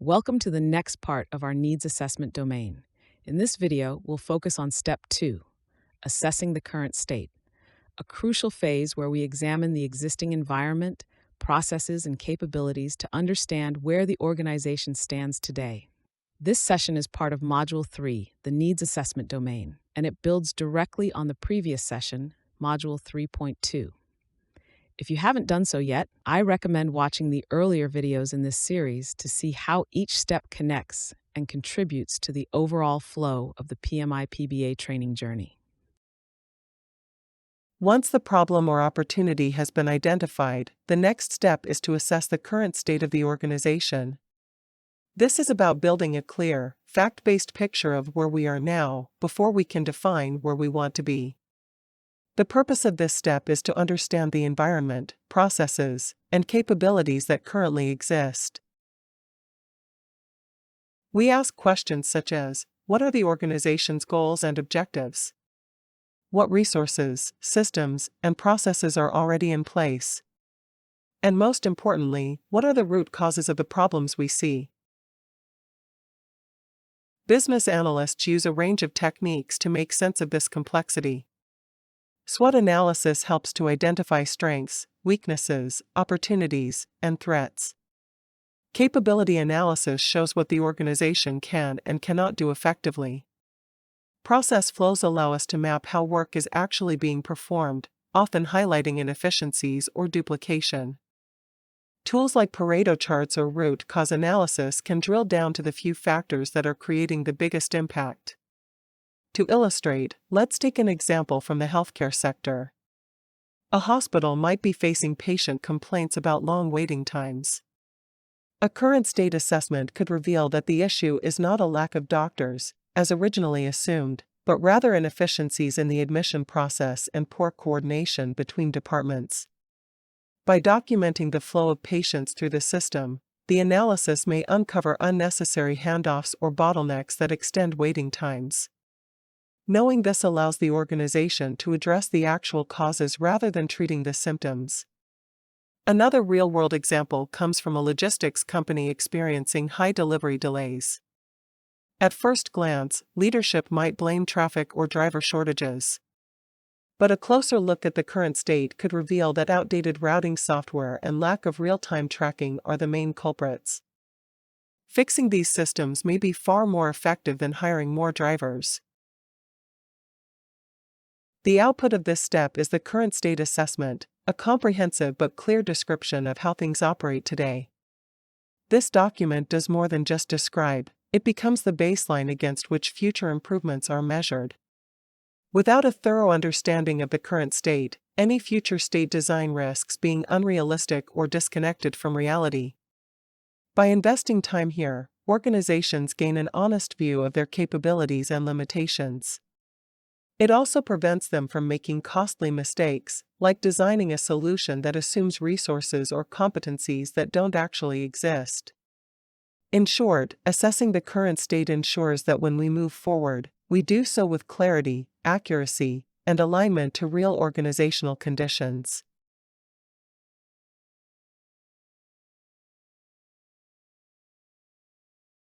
Welcome to the next part of our needs assessment domain. In this video, we'll focus on step 2, assessing the current state, a crucial phase where we examine the existing environment, processes, and capabilities to understand where the organization stands today. This session is part of Module 3, the needs assessment domain, and it builds directly on the previous session, Module 3.2. If you haven't done so yet, I recommend watching the earlier videos in this series to see how each step connects and contributes to the overall flow of the PMI-PBA training journey. Once the problem or opportunity has been identified, the next step is to assess the current state of the organization. This is about building a clear, fact-based picture of where we are now before we can define where we want to be. The purpose of this step is to understand the environment, processes, and capabilities that currently exist. We ask questions such as, what are the organization's goals and objectives? What resources, systems, and processes are already in place? And most importantly, what are the root causes of the problems we see? Business analysts use a range of techniques to make sense of this complexity. SWOT analysis helps to identify strengths, weaknesses, opportunities, and threats. Capability analysis shows what the organization can and cannot do effectively. Process flows allow us to map how work is actually being performed, often highlighting inefficiencies or duplication. Tools like Pareto charts or root cause analysis can drill down to the few factors that are creating the biggest impact. To illustrate, let's take an example from the healthcare sector. A hospital might be facing patient complaints about long waiting times. A current state assessment could reveal that the issue is not a lack of doctors, as originally assumed, but rather inefficiencies in the admission process and poor coordination between departments. By documenting the flow of patients through the system, the analysis may uncover unnecessary handoffs or bottlenecks that extend waiting times. Knowing this allows the organization to address the actual causes rather than treating the symptoms. Another real-world example comes from a logistics company experiencing high delivery delays. At first glance, leadership might blame traffic or driver shortages. But a closer look at the current state could reveal that outdated routing software and lack of real-time tracking are the main culprits. Fixing these systems may be far more effective than hiring more drivers. The output of this step is the current state assessment, a comprehensive but clear description of how things operate today. This document does more than just describe, it becomes the baseline against which future improvements are measured. Without a thorough understanding of the current state, any future state design risks being unrealistic or disconnected from reality. By investing time here, organizations gain an honest view of their capabilities and limitations. It also prevents them from making costly mistakes, like designing a solution that assumes resources or competencies that don't actually exist. In short, assessing the current state ensures that when we move forward, we do so with clarity, accuracy, and alignment to real organizational conditions.